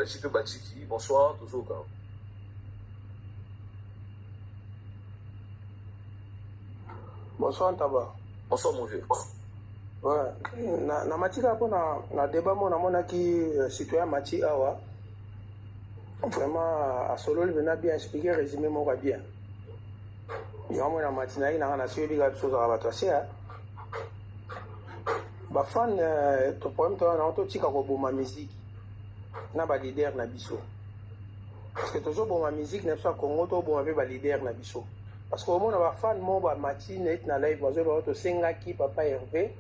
JP Batiki, bonsoir, toujours quand. Bonsoir Ntaba. Bonsoir mon vieux. Ouais. Na matika po na débat mon qui citoyen Mati Awa. Vraiment à solo il venait bien expliquer résumé mon bien. Il y a mon matina il a suivi quelque chose à la sia. Ba fan to problème to na to tika ko boma musique. Na ba leader na biso. Parce que toujours boma musique na so Congo to boma ba leader na biso. Parce que au moins on fan mon ba matina et na live bazo ba to senga ki papa Hervé.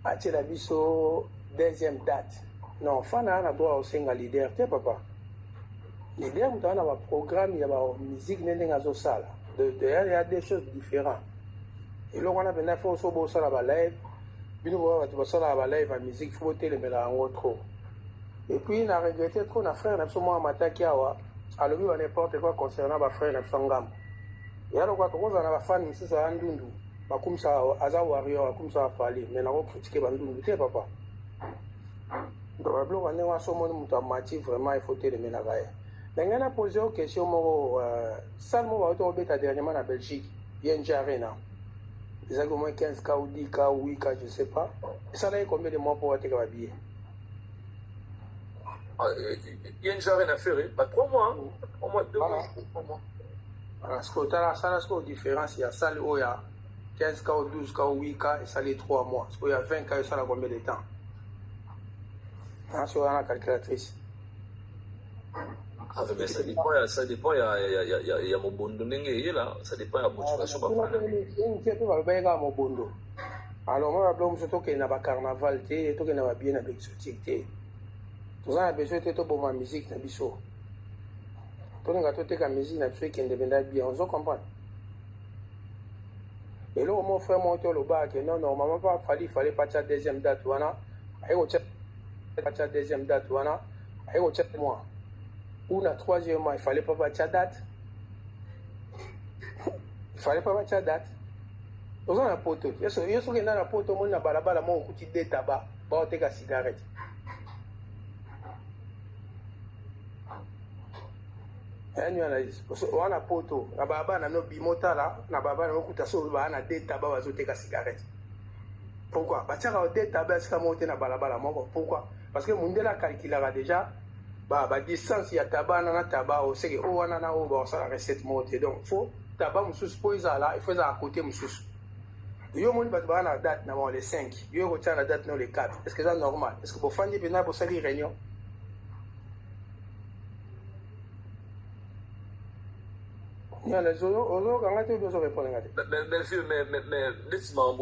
Atie la biso deuxième date. Non, fan na droit au senga leader te papa. Leader muta na ba programme ya ba musique nenga zo sala. Il y a des choses différentes. Et là on a bien fait so bo sala ba live. Bino ba sala ba live à musique faut te le mela en trop. Et puis on a regretté trop na frère na so mo mataki awa. Alors lui n'importe quoi concernant ba frère na sangam. Et alors quoi on a ba fan mususu a ndundu. Bakumsa aza warrior bakumsa afali mais na ko critiquer bandundu te papa. Donc le bloc on est wa so mo mutu amati vraiment il faut te le mela gaye. On a posé une question, Salmo va être dernièrement en Belgique, il y a une arena. Ils ont au moins 15 cas ou 10 cas ou 8 cas, je ne sais pas. Ça a combien de mois pour être habillé? Il y a une arena à faire, pas 3 mois, au moins 2 mois. Parce que ça a une différence, il y a ça, il y a 15 cas ou 12 cas ou 8 cas, et ça a 3 mois. Parce qu'il y a 20 cas, ça a combien de temps? C'est la calculatrice. Ah, mais ça dépend, il y a mon bon de là, ça dépend de la motivation. Alors, moi, je suis qu'il y a un carnaval, il y a bien avec exotique. Tout ça, il y a besoin de musique. Tout le monde a la musique, qui est bien, on comprend. Et là, mon frère m'a dit que non, normalement, il fallait pas la deuxième date. Il faut la deuxième date. Il faut checker moi. Ou la troisième mois, il ne fallait pas battre la date. Il ne fallait pas battre la date. Nous avons un poteau. Il y a un poteau, on a un balabala, on a un petit de tabac, on a une cigarette. On a un poteau, on a un bimota là, on a un tabac, on a une cigarette. Pourquoi? Parce que le tabac, c'est un balabala. Pourquoi? Parce que le monde a calculé déjà. La distance, il y a tabac, il y a tabac, c'est que on a la recette montée. Donc, il faut tabac, il faut à côté. Il y a une date, les 5. Il y a une date, les 4. Est-ce que c'est normal? Est-ce que vous faites des pénales pour ça, les réunions? Il y a les autres, quand tu veux répondre. Mais, laisse-moi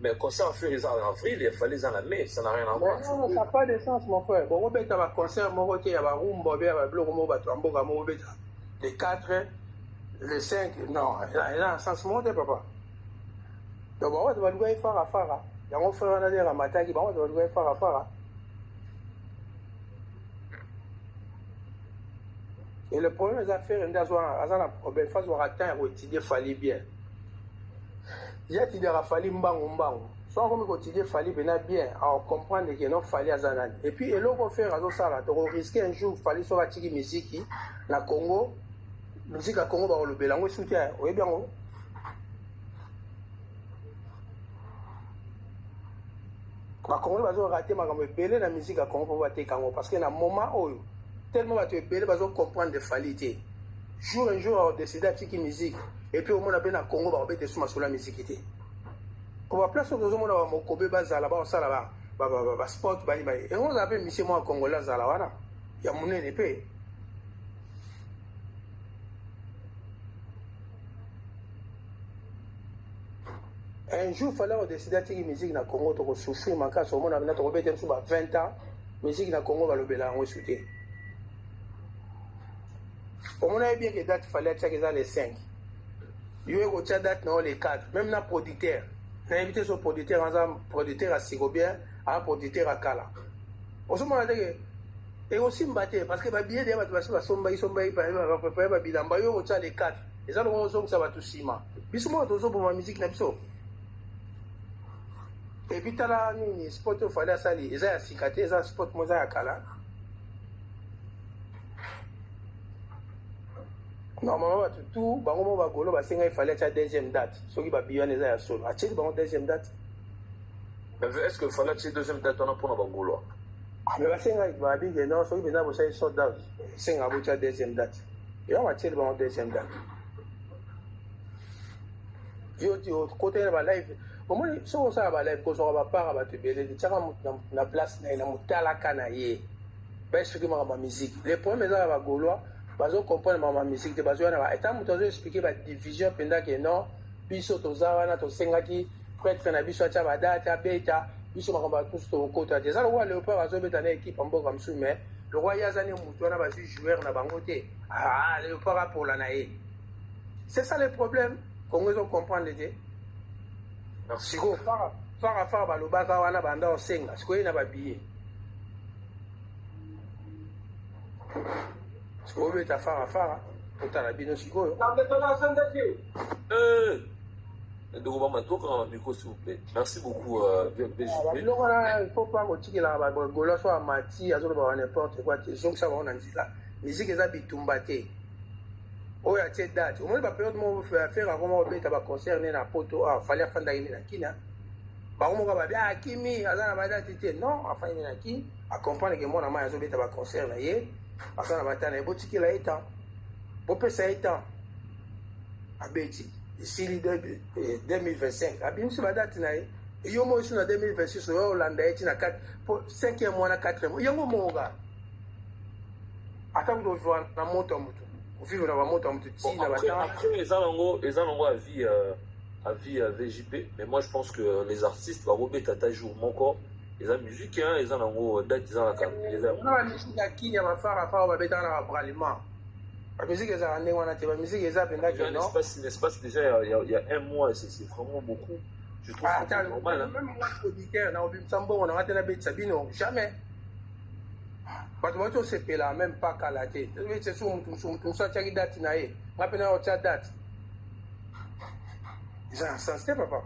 mais concert à faire en avril, il fallait en mai, ça n'a rien à voir. Non, ça n'a pas de sens, mon frère. Bon, on a un concert, il y a un room, les 4, les 5, non, il y a un sens monté, papa. Donc, on va le faire à faire. Il y a un frère qui a un matin qui va le faire à faire. Et le problème, c'est faire une phase où on étudier fallait bien. Il y a des rafales mbango. Soit comme quotidien fallait bien à comprendre que non fallait à Zanan. Et puis et l'autre faire à ça là, de risquer un jour fallait sur la tigre musique la Congo, musique à Congo va le bélango soutien. Oui bien. La Congo va rater ma comme belé la musique à Congo va te Congo parce que na moment où tellement va te belé va comprendre de fallité. Jour un jour on décide à tigre musique. Et puis au moins on a bien Congo va mettre sur la musique. Pour la place où nous avons mon Kobe Bazala, on s'en va, sport, et on a appelé monsieur moi Congolais Zalawana. Il y a mon épée. Un jour, il fallait décider de faire musique dans le Congo, pour souffrir, mais quand on a 20 ans, musique dans le Congo va le bélancer, on soutient. On a bien que date, il fallait checker les 5. Il y a une date dans les 4, même dans le producteur. On a invité ce producteur, un producteur à Sigobien, un producteur à Kala. On se demande que, et aussi me parce que les billets ils sont les 4. Et ça, ça va tout ciment. Puis souvent, pour ma musique, et puis, tu as sport, il fallait ça, ils ont cicaté, ils ont sport, moi, à Kala. normalement tout bango mo bagolo basenga il fallait ta deuxième date soki babiyo eza ya solo acheli bango deuxième date. Mais est-ce que fallait que deuxième date on a pour bagolo? Mais basenga babige non soki bena bosali sold out senga botia deuxième date yo acheli bango deuxième date yo ti côté ba live omoni so ça ba live ko so ba para ba te bele ti chaka na place na mutala kana ye ba expliquer ma musique les problèmes là ba gaulois bazo comprendre ma musique te bazo na ba état muto zo expliquer ba division penda que non biso toza wana to sengaki prêtre na biso acha ba date abeta biso makamba tous to kota te ça le roi léopard azo beta na équipe mboka msu mais le roi yazani muto na ba joueur na bango te léopard pour la nae c'est ça le problème qu'on veut comprendre te merci go fara balobaka wana banda osenga sikoyi na babiye obeta fara otala bino sikoyo merci beaucoup biloko wana il faut pas kotikela bagolo so amati azoloba wa n'importe quoi te ezongisa bango na nzela musique eza bitumba te oyo atie date omoni baperiode moko faire akoma obeta baconcert ne na poto afali afandaki ne na kina bango moko babi akimi aza na badate te non afandi ne na kini acomprendre ke mwana mai azobeta baconcert na ye aza na batana ye botikela ye temps bopesa ye temps abeti esili 2025 abimisi badate na ye yo mo esu na 2026 oyo olanda ye ti na 5e mois na 4e mois yango moka ata kutu ozwa na moto ya motu vivre dans la moto en petit après les anongo à vie VJP mais moi je pense que les artistes va remettre à ta jour mon corps les musique hein les anongo date ils ont la carte les la musique à qui va faire va mettre dans la braliment la musique est à ndenge wana te la musique est à penda que non l'espace déjà il y a un mois et c'est vraiment beaucoup je trouve que normal hein même moi auditeur na obimsambo on a tena bet sabino jamais bato bato osepela même pas kala te c'est so mutu so atiaki date na ye nga mpe na otia date eza na sens te papa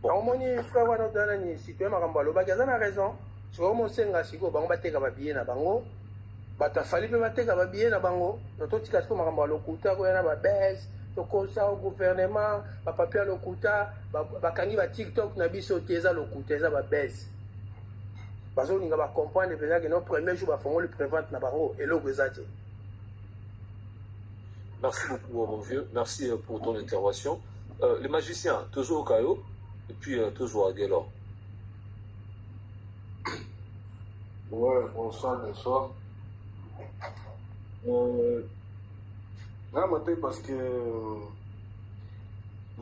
omoni frère wana odana ni citoyen makambo alobaki aza na raison sikoyo mosenga sikoyo bango bateka babiye na bango bato afali mpe bateka babiye na bango totika sikoyo makambo ya lokuta koya na babese tokosa au gouvernement bapapier ya lokuta bakangi batiktok na biso te eza lokuta eza babese bazolinga bacomprendre mpenza ke non premier jour bafongoli prévente na bango eloko eza te. Merci beaucoup mon vieux, merci pour ton intervention. Les magiciens toujours au Caillou et puis toujours à Guélor. Ouais, bonsoir. Là matin parce que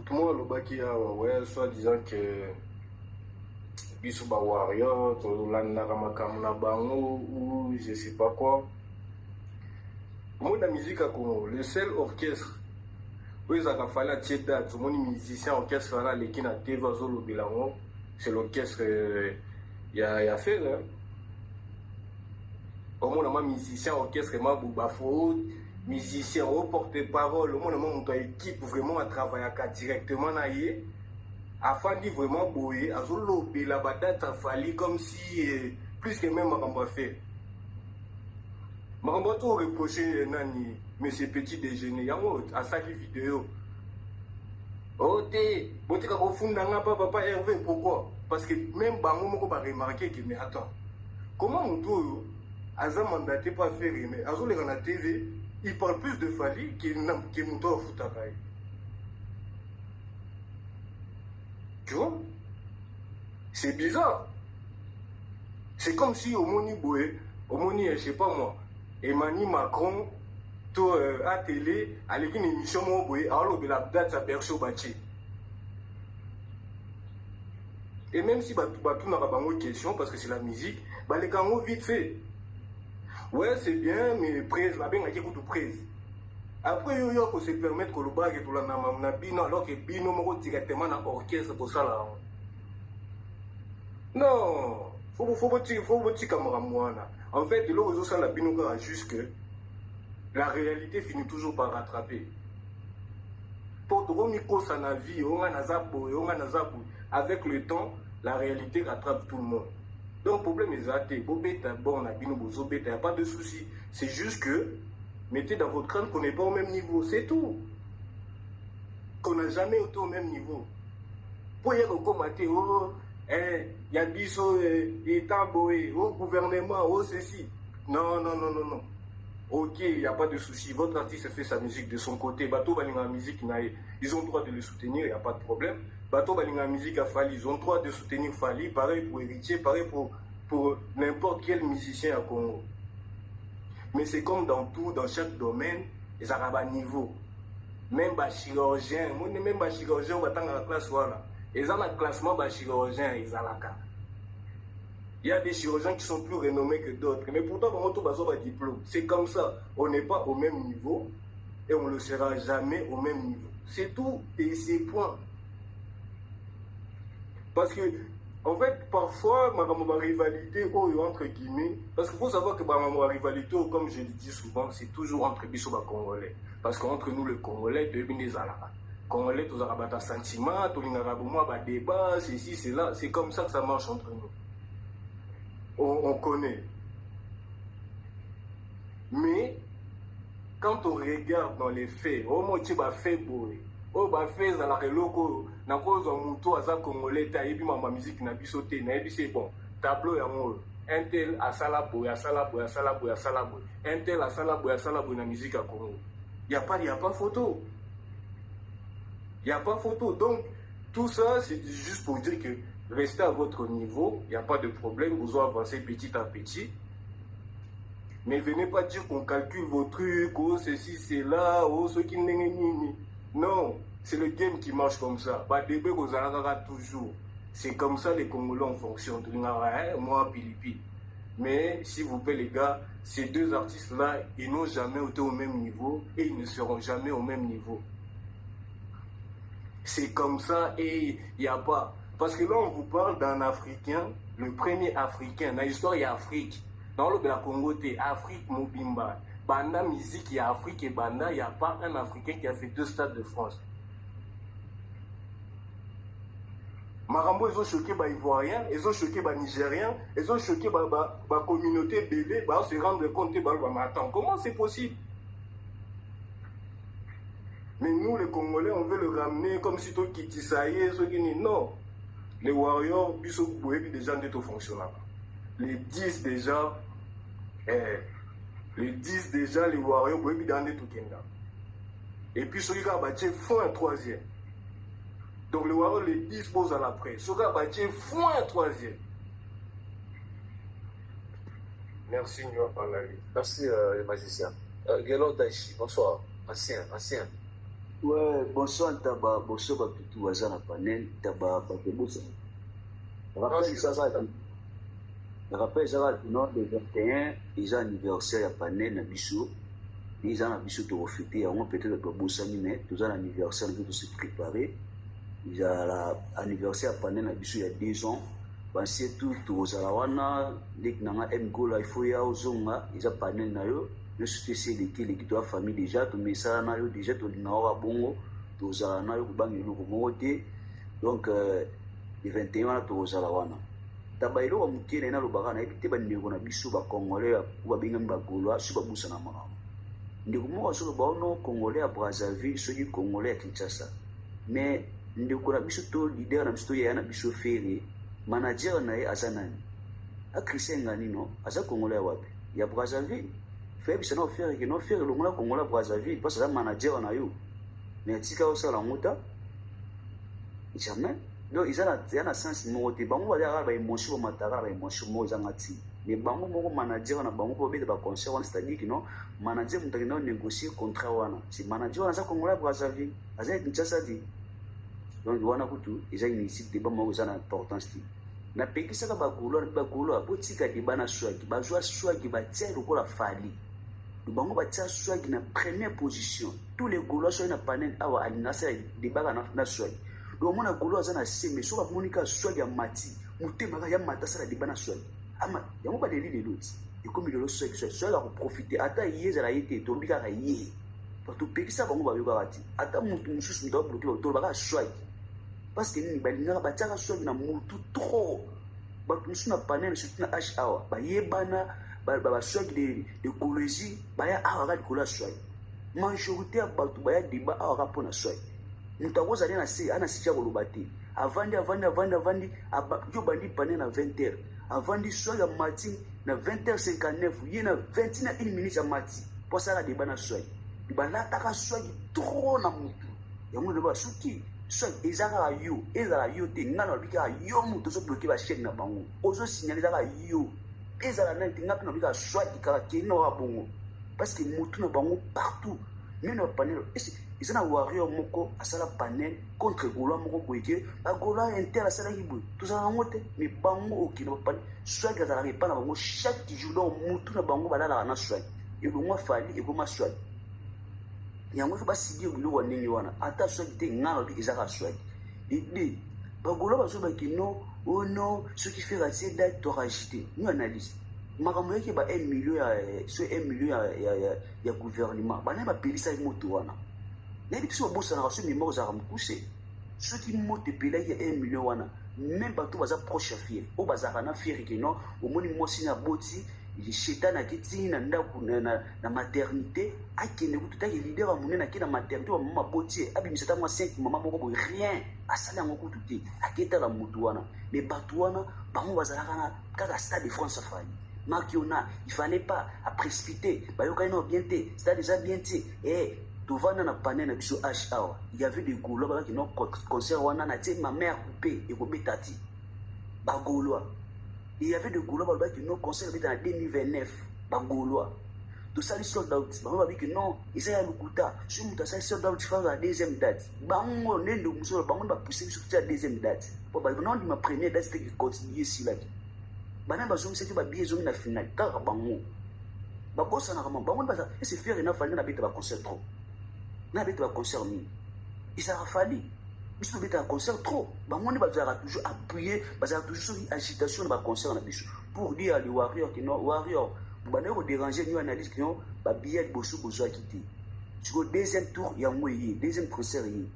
tout le monde le baki ouais soit disant que biso ba warrior tolandaka makambo na bango ou je sais pas quoi. Moi la musique à Congo le seul orchestre où ils ont fallu acheter date mon musicien orchestre là les qui na TV zolo bilango c'est l'orchestre il y a fait là au moins ma musicien orchestre ma bafo musicien au porte-parole au moins mon équipe vraiment à travailler directement na yé afin de vraiment boyer à zolo la badate a fallu comme si plus que même makambo fait makambo to reprocher nani monsieur petit déjeuner yango à sa vidéo oté botika ko funda nga papa Hervé pourquoi parce que même bango moko ba remarquer que mais attends comment muto aza mandaté pas faire mais azole na TV il parle plus de Fali que muto futa kai. Tu vois? C'est bizarre. C'est comme si au Moni Boé, au Moni, je sais pas moi, Emmanuel Macron, tout à télé, à l'équipe émission Mon Boé, alors que la date s'aperçoit au bâti. Et même si Batou n'a pas de question, parce que c'est la musique, bah les gars vite fait. Ouais, c'est bien, mais presse, la bien, il y a beaucoup de presse. Après, il faut se permettre que le bar est tout là, alors que Bino m'a directement dans l'orchestre pour ça là. Non, faut petit camarade. En fait, le réseau ça la Bino juste que la réalité finit toujours par rattraper. Pour tout le monde, ça na vie, on a nazapo, avec le temps, la réalité rattrape tout le monde. Donc, le problème est athée. Bon, il n'y a pas de souci. C'est juste que mettez dans votre crâne qu'on n'est pas au même niveau, c'est tout. Qu'on n'a jamais été au même niveau. Pour y avoir commenté, oh, il y a biso, État boé, oh, gouvernement, oh, ceci. Non, non, non, non, non. Ok, il n'y a pas de souci. Votre artiste fait sa musique de son côté. Bateau Balinga musique, ils ont le droit de le soutenir, il n'y a pas de problème. Bateau Balinga musique à Fali, ils ont le droit de soutenir Fali. Pareil pour Héritier, pareil pour n'importe quel musicien à Congo. Mais c'est comme dans tout, dans chaque domaine, ils ont un niveau. Même les chirurgiens, même les chirurgiens, on va dans la classe, voilà. Ils ont un classement des chirurgiens, ils ont la carte. Il y a des chirurgiens qui sont plus renommés que d'autres. Mais pourtant, on a un diplôme. C'est comme ça. On n'est pas au même niveau et on ne le sera jamais au même niveau. C'est tout. Et c'est point. Parce que, en fait, parfois, ma rivalité, entre guillemets, parce qu'il faut savoir que ma rivalité, comme je le dis souvent, c'est toujours entre Bissau et Congolais. Parce qu'entre nous, les Congolais, deux des Arabes. Congolais, tous les Arabes, sentiment, tous les Arabes, débat, ceci, c'est là. C'est comme ça que ça marche entre nous. On connaît. Mais, quand on regarde dans les faits, au moins tu vas faire boy. Oh, bah, fait dans la reloko, na cause en mouton à ça congolais, t'as ébi ma musique n'a bisoté, n'a ébi c'est bon. Tableau et amour. Un tel à salaboy, à salaboy, à salaboy, à salaboy. Un tel à salaboy, à salaboy, na musique à Congo. Y a pas photo. Y a pas photo. Donc, tout ça, c'est juste pour dire que restez à votre niveau, il n'y a pas de problème, vous allez avancer petit à petit. Mais venez pas dire qu'on calcule vos trucs, oh ceci, c'est là, oh ce qui n'est. Non, c'est le game qui marche comme ça. Pas de bébé, vous allez toujours. C'est comme ça les Congolais en fonction. Moi, Pilipi. Mais s'il vous plaît, les gars, ces deux artistes-là, ils n'ont jamais été au même niveau et ils ne seront jamais au même niveau. C'est comme ça et il n'y a pas. Parce que là, on vous parle d'un Africain, le premier Africain. Dans l'histoire, il y a Afrique. Dans le Congo, c'est Afrique Mobimba. Banda musique, il y a Afrique et Banda. Il n'y a pas un Africain qui a fait 2 stades de France. Marambo, ils ont choqué les Ivoiriens, ils ont choqué les Nigériens, ils ont choqué la communauté bébé. Ils se rendre compte, mais attends, comment c'est possible? Mais nous, les Congolais, on veut le ramener comme si tout qui saillait, ceux qui non. Les Warriors, ils sont déjà en fonctionnels. Les 10 déjà, les Warriors, ils sont dans tout Kenya. Et puis, ceux qui ont font un 3e. Donc, les Warriors les disposent à l'après. Ceux qui ont font un 3e. Merci, Nua Palali. Merci, les magiciens. Gelo Daichi, bonsoir. Ancien. Ouais, bonsoir Taba, bonsoir Tutu Wazana Panel, Taba Bakebosa. Rappelle ça, non, le 21, ils ont anniversaire à Panel, na Bissau. Ils ont Bissau de refléter, on peut-être que Bossa mais tous ont anniversaire, nous devons se préparer. Ils ont l'anniversaire à Panel, na Bissau il y a 2 ans. Pensez tout, aux Alawana, les Nanga Mgola, il faut y avoir Zonga, ils ont Panel na yo. Je suis sûr que l'équipe de la famille déjà, tout le monde déjà, tout le monde bongo, tout le monde donc, le 21 tout le monde. Tabailo wa mutene na lobaka na ebite bandeko na biso ba Congolais ou ba binga bagolo su ba busana mama. Ndeko mo so ba ono Congolais à Brazzaville, soki Congolais à Kinshasa. Mais ndeko na biso to leader na biso ya na biso fere, manager na ye azanani. A Christian Nganino, aza Congolais wapi? Ya Brazzaville. Fait ça non faire que non faire le monde Congolais Brazzaville parce que ça manager na yo. Mais tika au sala muta. Jamais. Donc ils ont un sens moté bango ba ba émotion matara ba émotion mo zangati. Mais bango moko manager na bango po beta ba concert on c'est-à-dire que non manager mutakina négocier contrat wana. Si manager wana za Congolais Brazzaville, aza Kinshasa di. Donc wana kutu ils ont initié débat mo za importance ti. Na pekisa ka bagolo apotika di bana swagi ba joa swagi ba tia lokola Fali. Bango ba tia swagi na première position. Tous les Gaulois sont na panel awa alinasa débat na swagi. Donc mon Gaulois za na sembe so ba monika swagi ya mati mutema ya matasa débat na swagi. Ama ya mo ba deli de l'autre. Et comme il le swagi swagi a profiter ata yeza la yete to bika ka yé. Pour tout pekisa bango ba yoka ati. Ata mutu mususu ndo bloquer to ba ka swagi. Parce que ni balinga ba tia swagi na mutu trop. Ba mususu na panel surtout na H hour ba yebana swag de cologie baya awa likolo ya swag majorité ya bato baya débat awa mpona swag moto akozali na se ana sija koloba te avandi yo bandi pane na 20h avandi swag ya mati na 20h59 ye na 21 minutes ya mati mpo asala débat na swag balataka swag trop na motu yango loba soki swag ezalaka yo ezala yo te nga na lobi kaka yo moto ozobloke bachaine na bango ozosignale ezalaka yo ezala nani te nga mpe na lobi kaka swag kaka kei na oka bongo parce que motu na bango partout même na panel eza na warrior moko asala panel contre gaulois moko boye ke bagaulois inter asalaki boye tozala yango te mais bango okende bapanel swag azalaka epa na bango chaque jour donc motu na bango balalaka na swag elongwa fali ekoma swag yango fo basidi biloko ndenge wana ata swag te nga na lobi ezaka swag ede bagaulois bazobaki no oh non soki fera tie date toragité nous analyse makambo yaki ba 1 million ya gouvernement bana bapelisaki moto wana nayebi biso babosanaka so mimoko ezalaka mokuse soki moto epelaki ya 1 million wana même bato baza proche ya fiere oyo bazalaka na fiere ke non omoni mwasi na boti shetani aketini na ndako na maternité akende kutu taki lider ya monene ake na maternité bamama boti abimisa ta mwa 5 mama moko boye rien asali yango kutu te aketala motu wana mais bato wana bango bazalaka na kaka stade de France afali Makiona, il fallait pas à précipiter. Bayokano bien té, c'est déjà bien té. Eh, tu vas dans la panne na biso H hour. Il y avait des gaulois qui n'ont concert wana na té ma mère coupée et coupé tati. Ba gaulois. Il y avait des gaulois qui n'ont concert en 2029. Ba gaulois. Tout ça les sold out. Ba ba que non, ils ça ya lukuta. Si muta ça sold out faire la deuxième date. Bango nendo muso bango ba pousser sur la deuxième date. Pour ba non ma première date c'était continuer ici là. Bana bazongi seki babie zongi na final kaka bango babosanaka ma bango baza ese faire na fali na beta ba concert trop na beta ba concert ni isaka fali biso beta ba concert trop bango ne bazaka toujours appuyer bazaka toujours sur agitation na ba concert na biso pour dire à les warriors que non warrior bana ko déranger ñu analyse que non ba billet bosu bozo akiti sur le deuxième tour ya ngoyi deuxième concert yi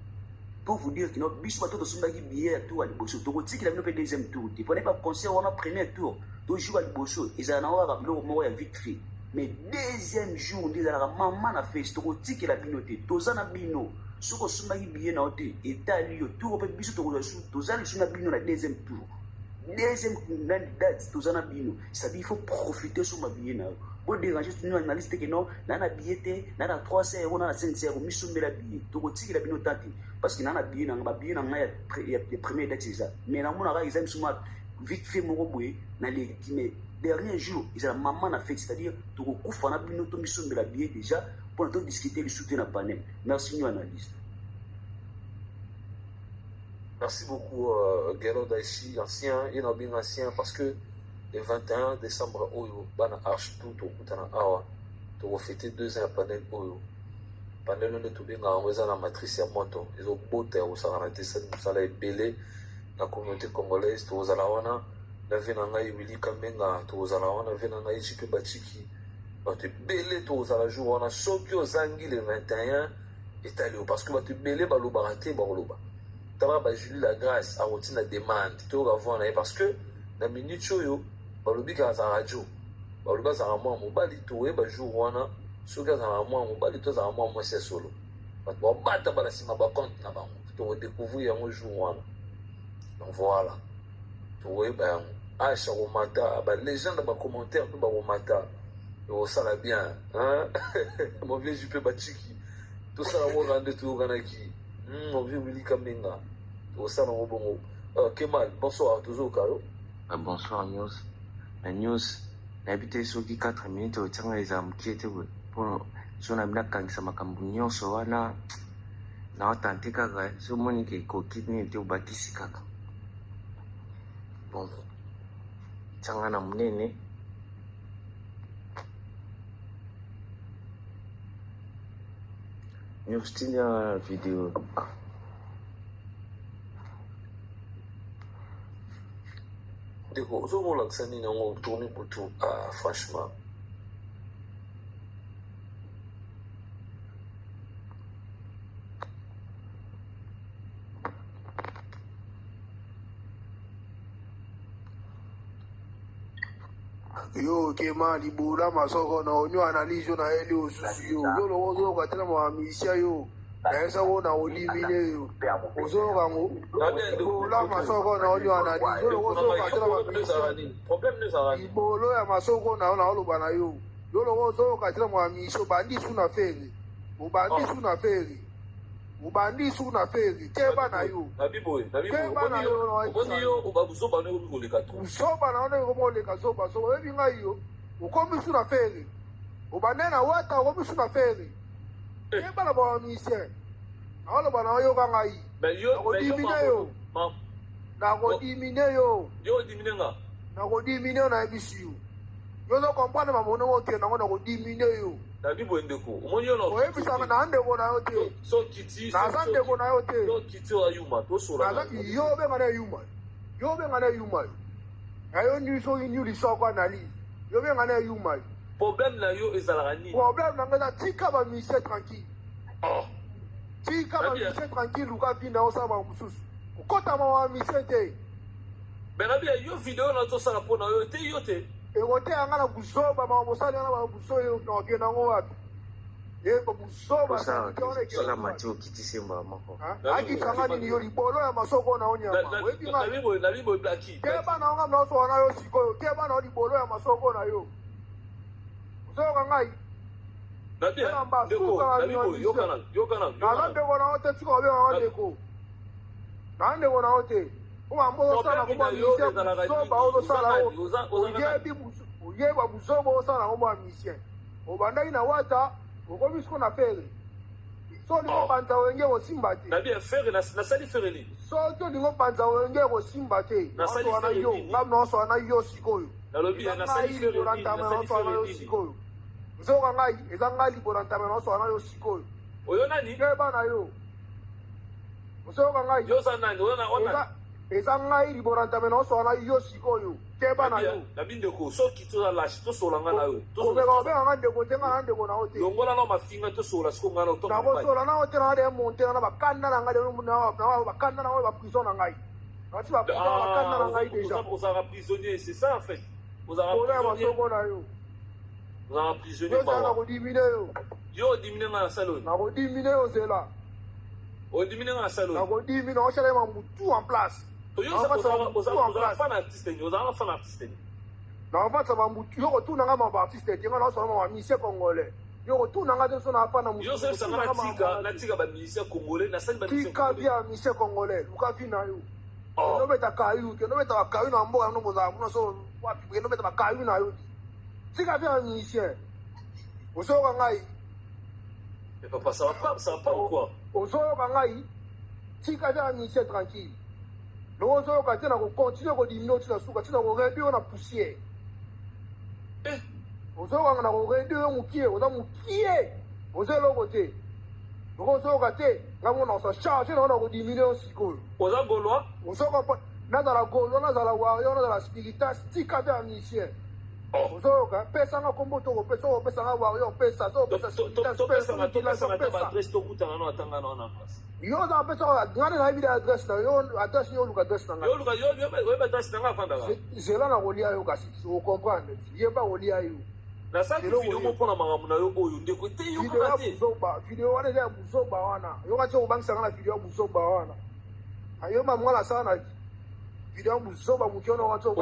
pour vous dire que notre biche soit tout sondagi billet à tout à l'ebosso to kotiki la bino pe deuxième tour tu prenez pas concert on a premier tour to joue à l'ebosso ils en ont à bilo mo ya vite fait mais deuxième jour on dit la maman na face to kotiki la bino te to za na bino soko sondagi billet na hotel etali yo tour pe biso to za li sona bino la deuxième tour deuxième date to za na bino ça dit il faut profiter sur ma billet na pour déranger une analyste que non na billet na 300 euros na 500 euros misumela billet to kotiki la bino tati parce que na billet na ba billet na ya premier date ça mais na mona ga exam suma vite fait moko boye na les mais dernier jour ils a maman na fait c'est-à-dire to kokufa na bino to misumela billet déjà pour nous discuter le soutien na panel merci nous analyste. Merci beaucoup Gelo Daichi ancien et na bien ancien parce que le 21 décembre oyo bana arche tout au kutana awa to fêter 2 ans à panel oyo panel on est tout bien en raison la matrice ya moto ils ont beauté au sarate ça nous allait belé la communauté congolaise to zala wana la vena ngai Willy Kamenga to zala wana vena ngai JP Bachiki ba te belé to zala jour wana soki ozangi le 21 etali parce que ba te belé ba lo baraté ba loba taba ba Julie la grâce a routine la demande to avoir parce que na minute oyo balobi ka za radio balobi za mwa mobali to e ba jour wana soki za mwa mobali to za mwa mwese solo ba bata bala sima ba compte na bango to découvrir un jour wana donc voilà to e ba acha o mata ba légende ba commentaire to ba o mata o sala bien hein mon vieux JP Bachiki tout ça on rende tout kanaki mon vieux Willy Kamenga to sala ngo bongo Kemal bonsoir toujours Kalo. Bonsoir News. La news, n'habite sur 4 minutes au temps les âmes qui étaient pour son ami quand ça m'a cambunion so wana na tante kaka so moni ke ko kidney te ubakisi kaka. Bon. Tanga na munene. News tinya video. Déco, je vois l'accent ni on tourne pour tout. Ah, franchement. yo kema libula masoko na onyo analyse na eli osusu yo yo lo zo ka tena ma misia yo na esa wo na olimine yo ozo ka ngo libula masoko na onyo analyse yo zo ka tena ma misia problème ne ça ibolo ya masoko na ona oloba na yo yo lo zo ka tena ma misia bandi suna feri ubandi suna feri ubandi suna feri keba na yo nabibo oboni yo ubabuzoba ne ukoleka tu usoba na ona ko moleka zoba so ebi ngai yo ukomi suna feri ubanena wata ukomi suna feri keba na ba mise awolo bana yo ka ngai yo na ko dimine yo nga na ko dimine na ebisiu yo zo comprendre mamono wo ke na ko dimine yo nabibo ndeko omoni yo o ebisanga na ndeko na yo te so kiti na za ndeko na yo te so kiti wa yuma to sola na za yo be ngana yuma ayo ni so ni li so kwa analyse yo be ngana yuma problème na yo ezalaka nini problème na ngana tika ba mise tranquille tika ba mise tranquille luka vina osaba mususu ukota ma mise te benabi yo video na to sala pona yo te egote angana kuzoba ma mosali ana ba kusoyo no gena ngo wapi yebo kuzoba sala matio kitisemba mako aki tangani ni yoli bolo ya masoko na onya webi nga nabibo blaki keba na nga mno so na yo sikoyo keba na odi bolo ya masoko na yo uzoka ngai nabibo yokana na ndeko na ote tiko be na ndeko na ndeko na ote umambo sana kuma mise buzoba odo sala uyeba buzoba osala ngomwa mise obandai na wata ukomisko na fere so lingo panza wenge osimba te nabi fere na sali fere ni so to lingo panza wenge osimba te na sali fere yo ngamno so na yo sikoyo nalobi na sali fere ni na sali sikoyo uzoka ngai ezanga liboranta na so na yo sikoyo oyo nani keba na yo uzoka ngai yo za nani ona ezanga liboranta na so na yo sikoyo keba na yo nabi ndeko so kito la to sola nga na yo to be nga ndeko tenga na ndeko na ote yongola na mafinga to sola siko nga na to na bo sola na ote na de monte na bakanda na ngade na bakanda na ba prison na ngai na ti ba bakanda na ngai déjà vous avez prisonnier c'est ça en fait vous avez prisonnier vous avez prisonnier ba na ko dimine yo dimine na salon na ko dimine yo zela o dimine na salon na ko dimine o chala ma mutu en place to yo ça fan artiste ni vous avez fan artiste ni na va ça va mutu yo ko tu na ma artiste ti ngana so ma mise congolais yo ko tu na nga so na fa na mutu yo ça na tika ba mise congolais na sali ba mise tika via mise congolais luka vina yo no beta kayu ke no beta kayu na mboga no boza no so wapi no beta kayu na yo tika via mise oso ka ngai mais papa ça va pas ou quoi oso ka ngai tika via mise tranquille no oso ka tena ko continuer ko dimino tina suka tina ko rebi na poussière oso ka na ko rebi mukie oza mukie ozo lokote ozo ka te ngamo na sa charge na ko dimino sikoyo oza golois ozo ka nazala golo nazala warrior nazala spiritas tika via mise ozo ka pesa nga kombo to ko pesa nga warrior pesa zo pesa spiritas pesa nga adresse to kutana no atanga no na place yo za pesa ngane na vida adresse na yo adresse yo luka adresse na yo luka yo ba adresse na fanda ga zela na kolia yo kasi o comprendre yeba kolia yo na sa video mo pona mangamu na yo oyo ndeko te yo ka te video wana ya buzoba wana yo ka tso bangisa na video buzoba wana ayo ma mwana sana video buzoba mukiona watu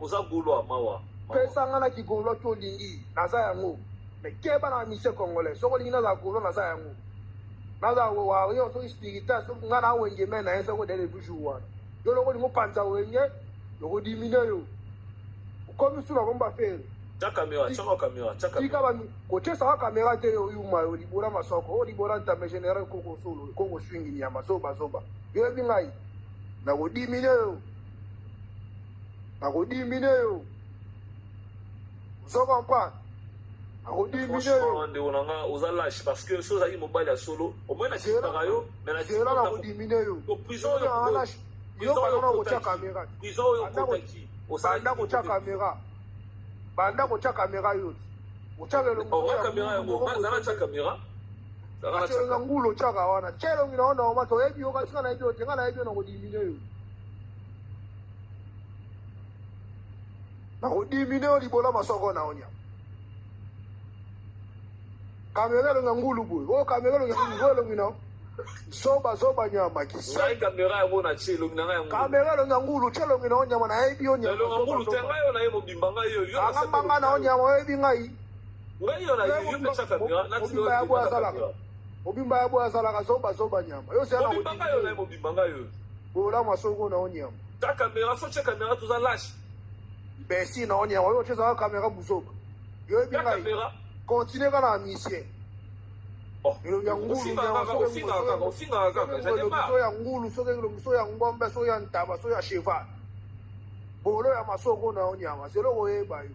oza golwa mawa pesa ngana ki golo to lingi naza yango me keba na mise congolais soko lingi naza golo naza yango naza wa yo so spiritas so ngana wenge mena esa ko dele bujuwa yo loko lingo panza wenge loko dimine yo komi suna bomba fere chaka tika ba ko tesa kamera te yo yuma yo libora masoko o libora ntame general koko solo koko swingi ni ya masoba yo bingai na ko dimine yo so comprendre franchement on a aux lâche parce que chose à mobile solo au moins na kitaka yo mais na zela na kodimine yo prison yo lâche yo ba na ko cha kamera prison yo kotaki banda ko cha kamera yo uchake lo kamera yo zana cha kamera zana ngulo chaka wana chelo nginaona o mato ebi yo katika na ebi tenga na ebi na kodimine yo na kodimine libola masoko na onya kamera lo ngulu boy o kamera lo ngulu ngino zoba nyama kisa ngai kamera yango na chelo ngina ngai kamera lo ngulu chelo ngino nyama na hebi onya lo ngulu tenga yo na yemo bimbanga yo na sambanga na onya mo hebi ngai yo na yo pecha kamera na tilo ya bwa sala obimba ya bwa sala ka zoba nyama yo sala bimbanga yo na yemo bimbanga yo bola masoko na onya ta kamera so che kamera tu za lash besi na onya yo cheza kamera buzoba yo hebi ngai continue kana mission ya ngulu so ya ngombe so ya ntaba so ya cheval bolo ya masoko na onyama selo go eba yo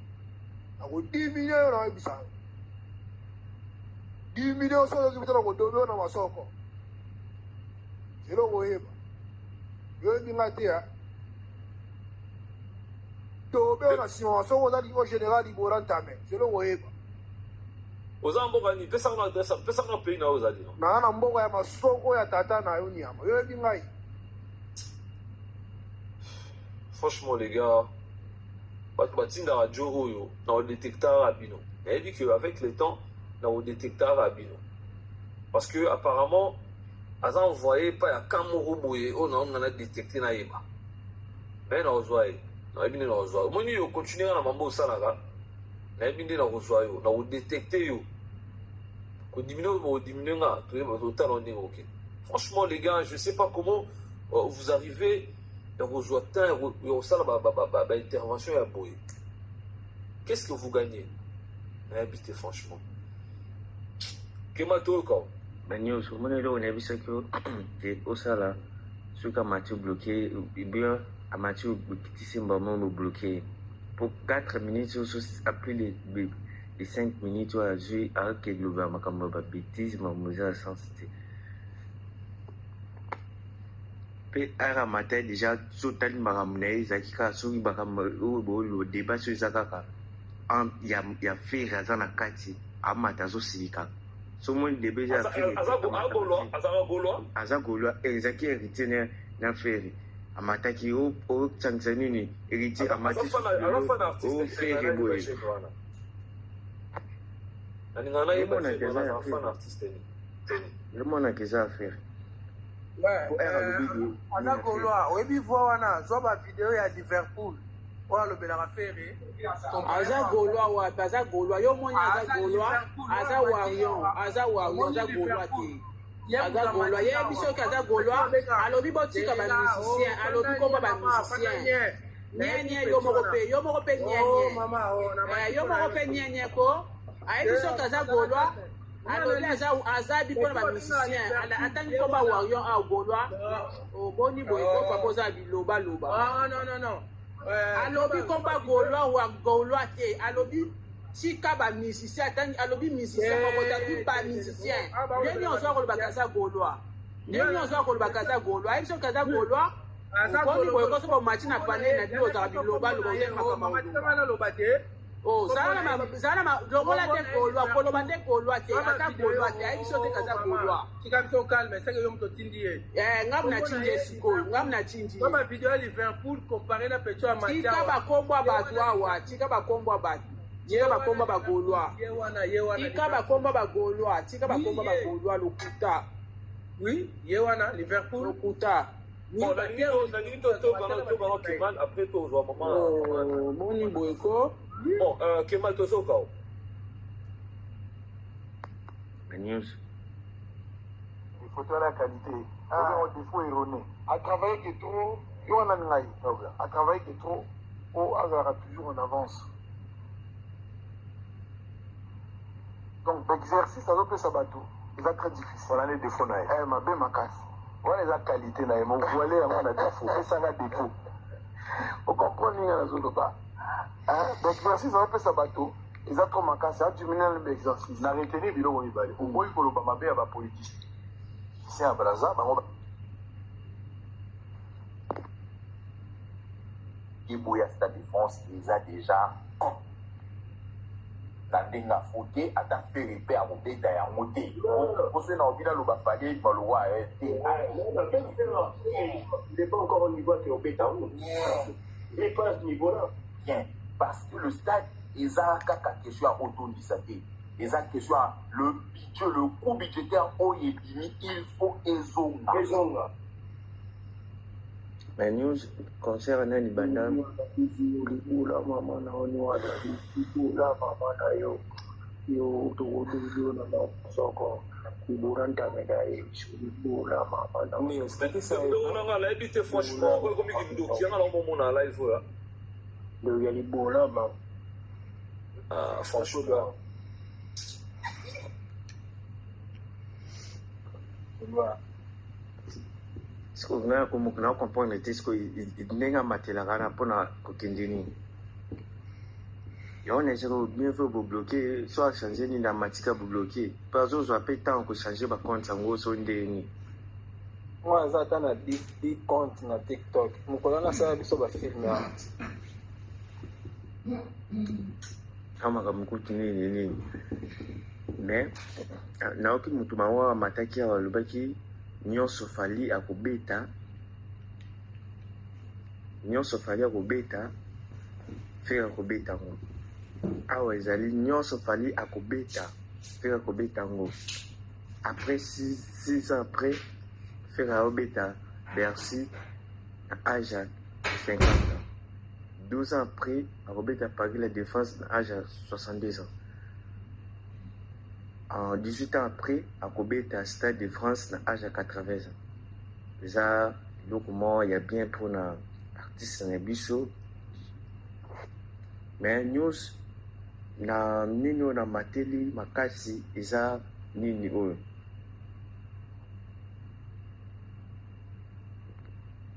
ako 10 million na bisa 10 million so yo bitana go dodo na masoko selo go eba yo ngati ya to be na sima so go da di general di borantame selo go eba oza mboka ni pesa na pays na ozali no na mboka ya masoko ya tata na yo nyama yo yebi ngai franchement les gars bato batindaka jo oyo na odétectara bino nayebi que avec le temps na odétectara bino parce que apparemment aza envoyé pa ya ka moko boye oyo naonga na détecte nayeba me na ozwa ye nayebi nde na ozwa yo omoni yo continuera na mambo osalaka nayebi nde na kozwa yo na odétecte yo franchement les gars je sais pas comment vous arrivez à rejoindre intervention à Boye. Qu'est-ce que vous gagnez habitez franchement Kematoko Bagnos au moment où on a vu ça que au sala ce qu'a Mathieu bloqué bien à Mathieu petit symbole bloqué pour 4 minutes après les 5 minutes à jouer avec le gouvernement comme bêtise mais à sensité pe ara matin déjà total maramné zakika suri bakam le débat sur zakaka ya fait raison na kati amata zo silika so mon débat déjà fait azagolo ezaki héritier na faire amata ki o Tanzanie ni héritier amata o faire boy le monde a déjà affaire aza kolwa oyebi voi wana zwa bavideo ya Liverpool oyo alobelaka fere aza golwa wapi aza golwa yo moni aza golwa aza warion aza golwa te aza golwa yebi soki aza golwa alobi botika bamusicien alobi komba bamusicien nye yo moko pe nye yo moko pe nye ko ayebi soki aza golwa alobi aza bipona bamusicien atangi komba warion a golwa oboni boye ko papa oza bilobaloba alobi komba golwa wa golwa te alobi tika bamusicien atangi alobi musicien moko tabi bamusicien ndeni ozo akolobaka aza golwa ndeni ozo akolobaka aza golwa ayebi soki aza golwa oboni boye ko so bomati na pane na bino ozala bilobaloba ondeni makambo zala longola te golwa koloba nde golwa te aza golwa te ayebi so te kaza golwa tika biso calme seke yo moto tindi ye ngamu na tindi ye sikoyo ngamu na tindi ye ba video ya Liverpool comparé na pecho ya Matia tika bakombwa bato awa tika bakombwa bato tika bakombwa bagolwa tika bakombwa bagolwa tika bakombwa bagolwa lokuta oui ye wana Liverpool lokuta boni boyeko bon, Kemal Tosoka. News. Il faut la qualité. On défaut erroné. À travailler que trop, à travailler que trop, on aura toujours en avance. Donc, l'exercice, ça peut s'abattre. C'est très difficile. On a des défauts. Eh, ma belle, ma casse. Voilà la qualité. Mon voilé, on a des défauts. Et ça a des défauts. Vous comprenez, la zone pas. L'exercice ça peut s'abattre. Ils ont trop manqué, ça a diminué l'exercice. Na retenir bilo on y va. Au moins il faut le bamabe à la politique. C'est un braza, qui bouille à défense, ils ont déjà la denga fauté à ta faire repère à mon détail à monter. Pour ceux qui ont bien le bafalé, le roi il n'est pas encore au niveau qui est au bêta. Il n'est pas à ce niveau-là. Bien. parce que le stade, ils ont une question à autonisation. Ils ont question à le budget, le coût budgétaire, il faut ezonga. Mais news concert nani banda Libula mama na oni wada libula mama na yo to na soko liburanta medai libula mama na Mais c'est ça. On a la habité franchement comme il dit qui a la moment na live là. Le libula mama. Ah franchement. Voilà. ce que na ko mukna comprendre te ce que ndenge matela kana pona ko kindini yo ne sero bien faut vous bloquer soit changer ni na matika vous bloquer parce que zo pas temps ko changer ba compte sango so ndeni Moi za ta na big compte na TikTok mukolo na sa biso ba film ya kama kamkuti nini mais naoki mutu mawa mataki ya walubaki nyonso fali akobeta fera kobeta ngo awa ezali nyonso fali akobeta fera kobeta ngo après 6 ans après fera obeta Bercy na âge à 50 ans 12 ans après akobeta Paris la Défense na âge à 62 ans en 18 ans après, à Kobeta Stade de France, à l'âge de 80 ans. Déjà, donc moi, il y a bien pour un artiste en biso. Mais nous, na nino na mateli makasi, isa nini oyo.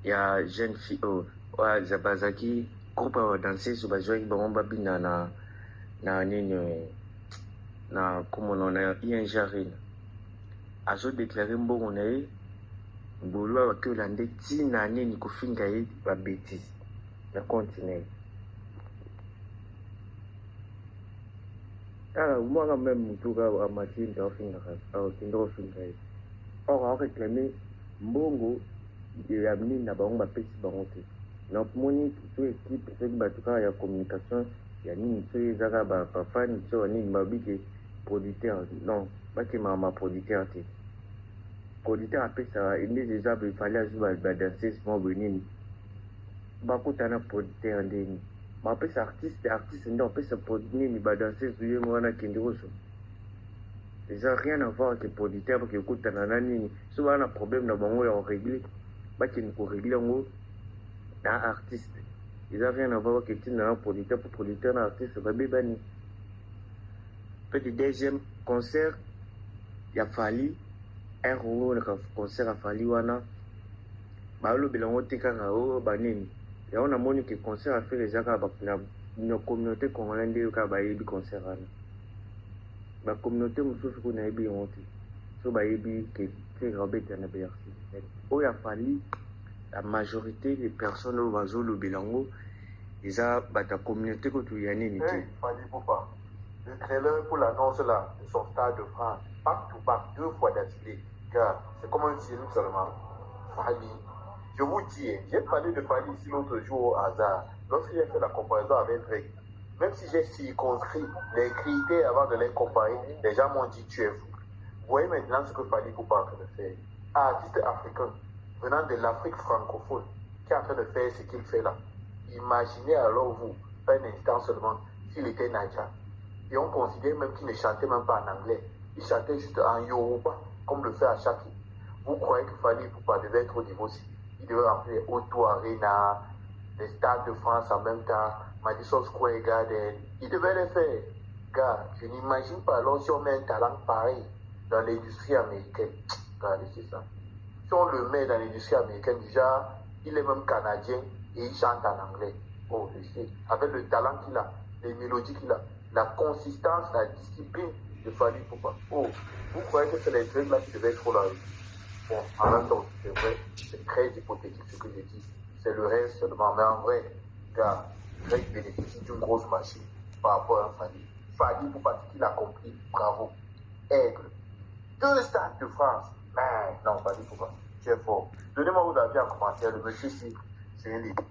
Il y a jeune fille oyo. Ouais, Zabazaki, groupe à danser sur Bajoy, Baromba Bina na nini na comme on a ING Arena azo déclaré mbongo na ye ngolo wa Hollandais tina nini kofinga ye ba bêtise na continent moi même mutuka a machine de finga au tindo finga ye or a réclamé mbongo ya mini na bango ba pesi bango te na moni tout équipe c'est batuka ya communication ya nini tu zaka ba fan so nini mabike producteur non pas que ma producteur après ça il est déjà il fallait ajouter ba danser mon benin ba kutana producteur ndeni ma après ça artiste non après ça produire ni ba danser sur moi na kindiroso ça rien à voir avec producteur parce que kutana nani souvent un problème na bango ya régler ba qui nous régler ngo na artiste ils ont rien à voir avec un producteur pour producteur un artiste ba bebani. Petit deuxième concert, il a fallu un concert a fallu wana baalo bilango tekaka o banini ya on a moni que concert a fait les gens na communauté congolaise ka bayebi concert wana ba communauté mususu ko na yebi honte so bayebi que Robert na Bercy o ya fallu la majorité des personnes au bazo le bilango ils a bata communauté ko tu yanini te Fali Poupa. Le trailer pour l'annonce là de son Stade de France, back to back, 2 fois d'affilée, car c'est comme un film seulement. Fali, je vous dis, j'ai parlé de Fali ici l'autre jour au hasard, lorsqu'il a fait la comparaison avec Drake. Même si j'ai circonscrit les critères avant de les comparer, les gens m'ont dit tu es fou. Vous voyez maintenant ce que Fali Poupa est en train de faire. Un artiste africain venant de l'Afrique francophone qui est en train de faire ce qu'il fait là. Imaginez alors vous, un instant seulement, s'il était Naija. Et on considère même qu'il ne chantait même pas en anglais. Il chantait juste en Yoruba, comme le fait à Shaki. Vous croyez que Fali Poupa devait être au niveau aussi? Il devait remplir les Auto Arena, les Stades de France en même temps, Madison Square Garden. Il devait les faire. Gars, je n'imagine pas alors si on met un talent pareil dans l'industrie américaine. Regardez, c'est ça. Si on le met dans l'industrie américaine, déjà, il est même canadien et il chante en anglais. Oh, je sais. Avec le talent qu'il a, les mélodies qu'il a, la consistance, la discipline de Fali Poupa. Oh, vous croyez que c'est les trucs là qui devaient être là? Bon, en même temps, c'est vrai, c'est très hypothétique ce que je dis. C'est le rêve seulement. Mais en vrai, gars, Drake bénéficie d'une grosse machine par rapport à Fali. Fali Poupa, ce qu'il a compris, bravo. Aigle. 2 stades de France. Mais non, Fali Poupa, tu es fort. Donnez-moi vos avis en commentaire. Le monsieur ici, c'est un livre.